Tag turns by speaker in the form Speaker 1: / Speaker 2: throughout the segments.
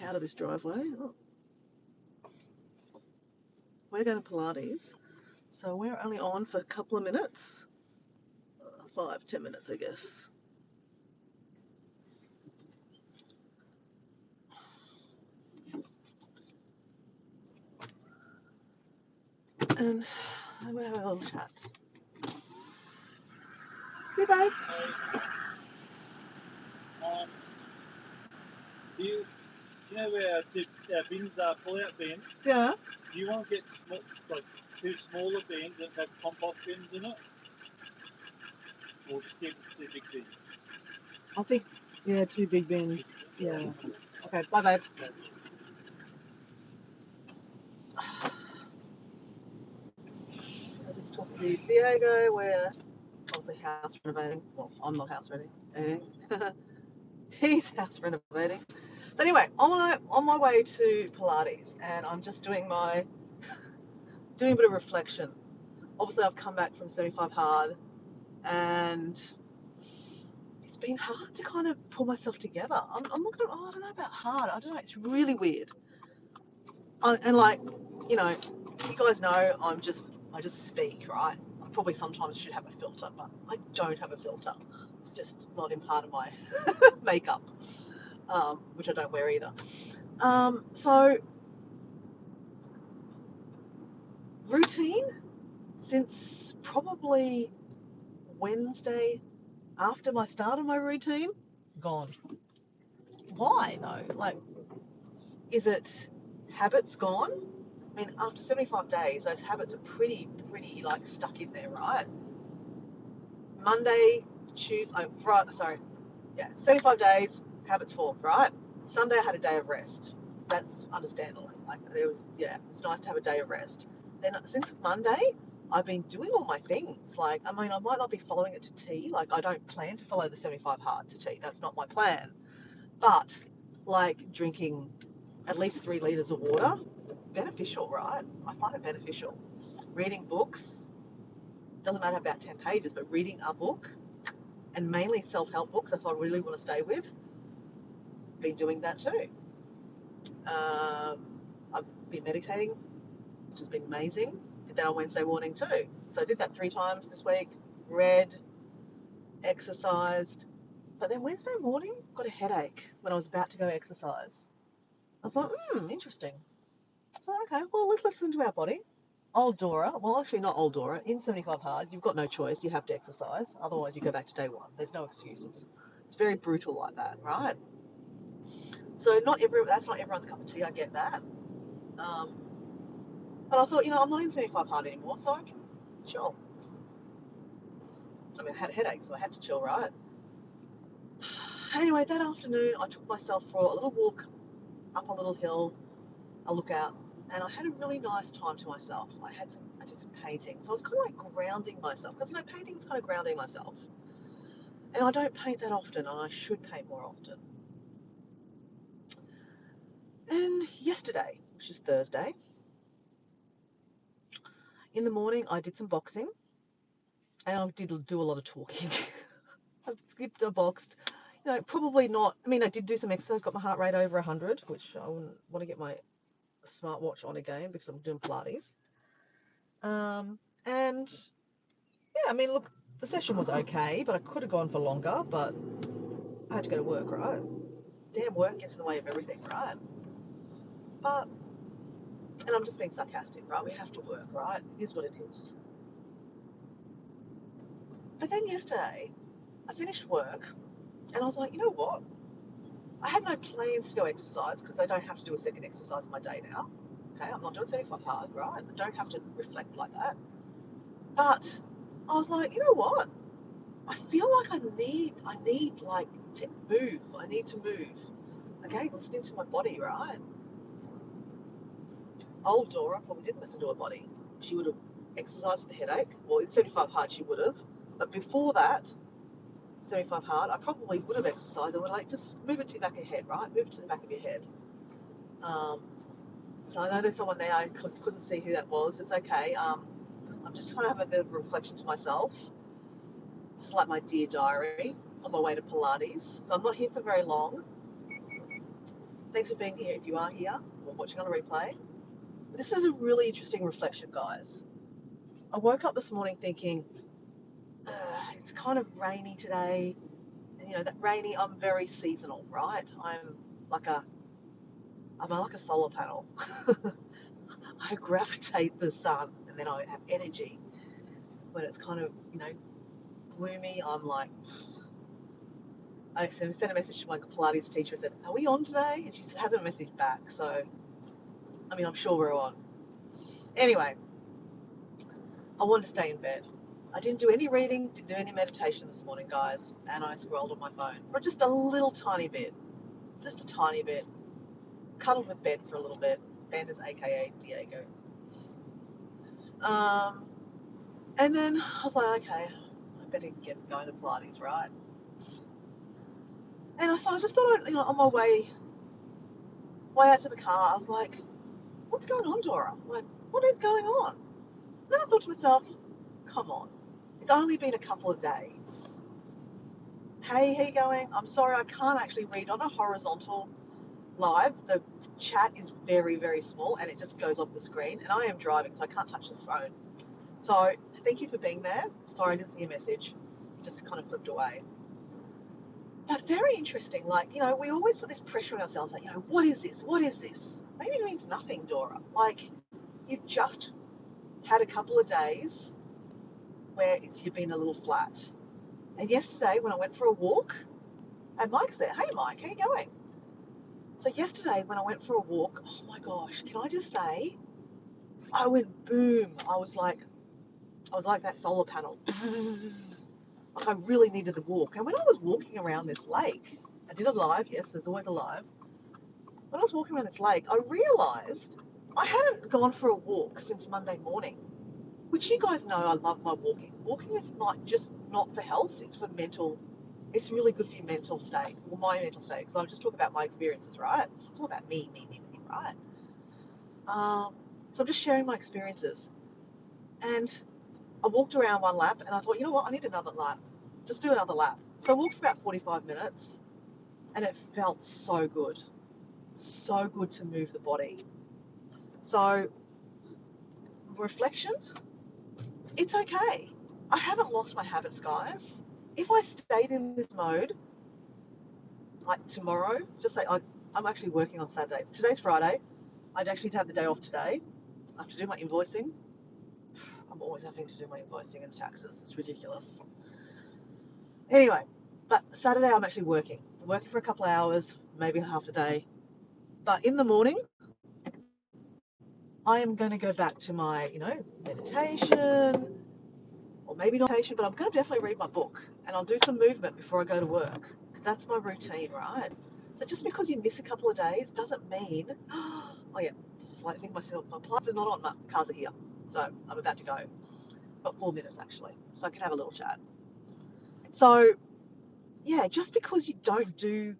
Speaker 1: out of this driveway. Oh, we're going to Pilates, so we're only on for a couple of minutes, 5-10 minutes, I guess. And we're having a little chat. Hey, babe.
Speaker 2: Do you know where our bins are, pull-out bins?
Speaker 1: Yeah.
Speaker 2: Do you want to get like 2 smaller bins that have compost bins in it? Or just get the big bins?
Speaker 1: I think, yeah, 2 big bins. Yeah. Okay, bye, babe. So just talking to Diego, we're obviously house renovating. Well, I'm not house renovating. He's house renovating. So anyway, on my way to Pilates, and I'm just doing a bit of reflection. Obviously, I've come back from 75 hard, and it's been hard to kind of pull myself together. I'm not gonna. I don't know about hard. I don't know. It's really weird. And like, you guys know, I just speak, right? I probably sometimes should have a filter, but I don't have a filter. It's just not in part of my makeup, which I don't wear either. So routine since probably Wednesday after my start of my routine, gone. Why though? Like, is it habits gone? I mean, after 75 days, those habits are pretty like stuck in there, right? Monday, Tuesday, Friday, sorry, yeah, 75 days, habits formed, right? Sunday I had a day of rest. That's understandable. Like, it's nice to have a day of rest. Then since Monday, I've been doing all my things. Like, I mean, I might not be following it to T. Like, I don't plan to follow the 75 hard to T. That's not my plan. But like drinking at least 3 liters of water, beneficial, right? I find it beneficial. Reading books, doesn't matter about 10 pages, but reading a book, and mainly self-help books, that's what I really want to stay with. Been doing that too. I've been meditating, which has been amazing. Did that on Wednesday morning too. So I did that 3 times this week. Read, exercised. But then Wednesday morning, got a headache when I was about to go exercise. I thought, interesting. So, okay, well, let's listen to our body. Old Dora, well, actually not old Dora, in 75 hard, you've got no choice. You have to exercise. Otherwise, you go back to day 1. There's no excuses. It's very brutal like that, right? So that's not everyone's cup of tea. I get that. But I thought, I'm not in 75 hard anymore, so I can chill. I mean, I had a headache, so I had to chill, right? Anyway, that afternoon, I took myself for a little walk up a little hill, a lookout, and I had a really nice time to myself. I did some painting, so I was kind of like grounding myself, because painting is kind of grounding myself. And I don't paint that often, and I should paint more often. And yesterday, which is Thursday, in the morning, I did some boxing, and I did do a lot of talking. I skipped or boxed. Probably not. I mean, I did do some exercise, got my heart rate over 100, which I wouldn't want to get my smartwatch on again because I'm doing Pilates. And yeah, I mean, look, the session was okay, but I could have gone for longer, but I had to go to work, right? Damn, work gets in the way of everything, right? But, and I'm just being sarcastic, right? We have to work, right? It is what it is. But then yesterday, I finished work, and I was like, you know what? I had no plans to go exercise because I don't have to do a second exercise in my day now. Okay, I'm not doing 75 hard, right? I don't have to reflect like that. But I was like, you know what? I feel like I need like to move. I need to move. Okay, listening to my body, right? Old Dora probably didn't listen to her body. She would have exercised with a headache. Well, in 75 hard she would have. But before that, 75 hard, I probably would have exercised and would like just move it to the back of your head, right? Move it to the back of your head. So I know there's someone there. I couldn't see who that was. It's okay. I'm just kind of having a bit of a reflection to myself. It's like my dear diary on my way to Pilates. So I'm not here for very long. Thanks for being here if you are here or watching on a replay. This is a really interesting reflection, guys. I woke up this morning thinking, it's kind of rainy today. And, that rainy, I'm very seasonal, right? I'm like a solar panel. I gravitate the sun, and then I have energy. When it's kind of, gloomy, I'm like, I sent a message to my Pilates teacher and said, are we on today? And she hasn't messaged back. So, I'm sure we're on. Anyway, I wanted to stay in bed. I didn't do any reading, didn't do any meditation this morning, guys. And I scrolled on my phone for just a little tiny bit. Just a tiny bit. Cuddled with Ben for a little bit. Ben is AKA Diego. And then I was like, okay, I better get going to Pilates, right? And so I just thought, on my way out to the car, I was like, what's going on, Dora? Like, what is going on? And then I thought to myself, come on, it's only been a couple of days. Hey, how you going? I'm sorry, I can't actually read on a horizontal live. The chat is very, very small and it just goes off the screen. And I am driving, so I can't touch the phone. So thank you for being there. Sorry, I didn't see your message. Just kind of flipped away. But very interesting. Like, we always put this pressure on ourselves. Like, what is this? What is this? Maybe it means nothing, Dora. Like, you've just had a couple of days where you've been a little flat. And yesterday when I went for a walk, and Mike's there. Hey, Mike, how you going? So yesterday when I went for a walk, oh my gosh, can I just say, I went boom. I was like that solar panel. Like I really needed the walk. And when I was walking around this lake, I did a live, yes, there's always a live. When I was walking around this lake, I realised I hadn't gone for a walk since Monday morning, which you guys know I love my walking. Walking is not for health, it's really good for your mental state, or my mental state, because I'm just talking about my experiences, right? It's all about me, right? So I'm just sharing my experiences. And I walked around one lap and I thought, you know what, I need another lap. Just do another lap. So I walked for about 45 minutes and it felt so good. So good to move the body. So, reflection, it's okay. I haven't lost my habits, guys. If I stayed in this mode, like tomorrow, just say I'm actually working on Saturdays. Today's Friday. I'd actually have the day off today. I have to do my invoicing. I'm always having to do my invoicing and taxes. It's ridiculous. Anyway, but Saturday I'm actually working. I'm working for a couple of hours, maybe half a day. But in the morning, I am going to go back to my, meditation, or maybe not meditation, but I'm going to definitely read my book and I'll do some movement before I go to work because that's my routine, right? So just because you miss a couple of days doesn't mean, oh yeah, I think my Pilates is not on, my cars are here. So I'm about to go. Got 4 minutes actually, so I can have a little chat. So yeah, just because you don't do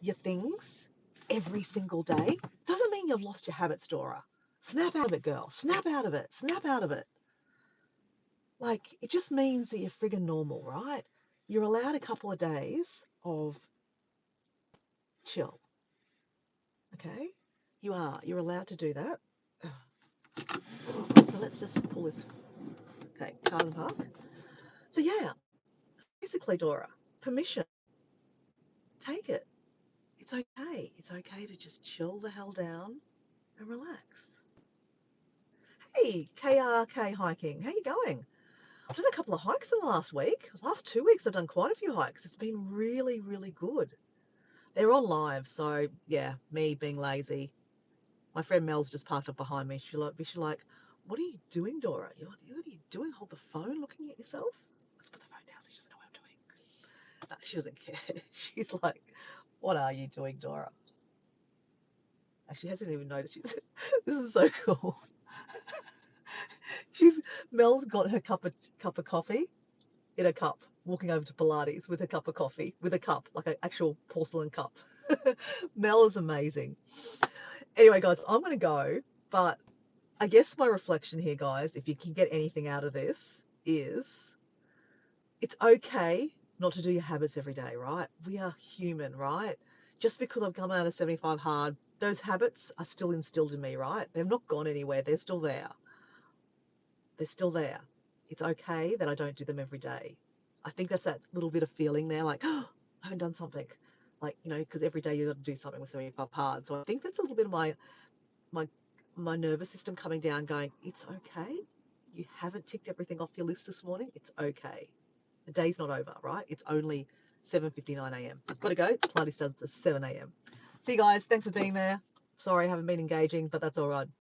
Speaker 1: your things every single day doesn't mean you've lost your habits, Dora. Snap out of it, girl. Snap out of it. Snap out of it. Like, it just means that you're friggin' normal, right? You're allowed a couple of days of chill. Okay? You're allowed to do that. So let's just pull this. Okay, car in the park. So yeah, basically, Dora, permission. Take it. It's okay. It's okay to just chill the hell down and relax. Hey, KRK Hiking, how you going? I've done a couple of hikes in the last week. The last 2 weeks I've done quite a few hikes. It's been really, really good. They're all live, so yeah, me being lazy. My friend Mel's just parked up behind me. She's like, what are you doing, Dora? What are you doing? Hold the phone looking at yourself? Let's put the phone down so she doesn't know what I'm doing. No, she doesn't care. She's like, what are you doing, Dora? She hasn't even noticed. This is so cool. Mel's got her cup of coffee in a cup, walking over to Pilates with a cup of coffee, with a cup, like an actual porcelain cup. Mel is amazing. Anyway, guys, I'm going to go, but I guess my reflection here, guys, if you can get anything out of this, is it's okay not to do your habits every day, right? We are human, right? just because I've come out of 75 hard, those habits are still instilled in me, right? They've not gone anywhere. They're still there. They're still there. It's okay that I don't do them every day. I think that's that little bit of feeling there, like, oh, I haven't done something. Like, because every day you've got to do something with 75 hard. So I think that's a little bit of my nervous system coming down, going, it's okay. You haven't ticked everything off your list this morning. It's okay. The day's not over, right? It's only 7:59 a.m. I've got to go. Pilates starts at 7 a.m. See you guys. Thanks for being there. Sorry I haven't been engaging, but that's all right.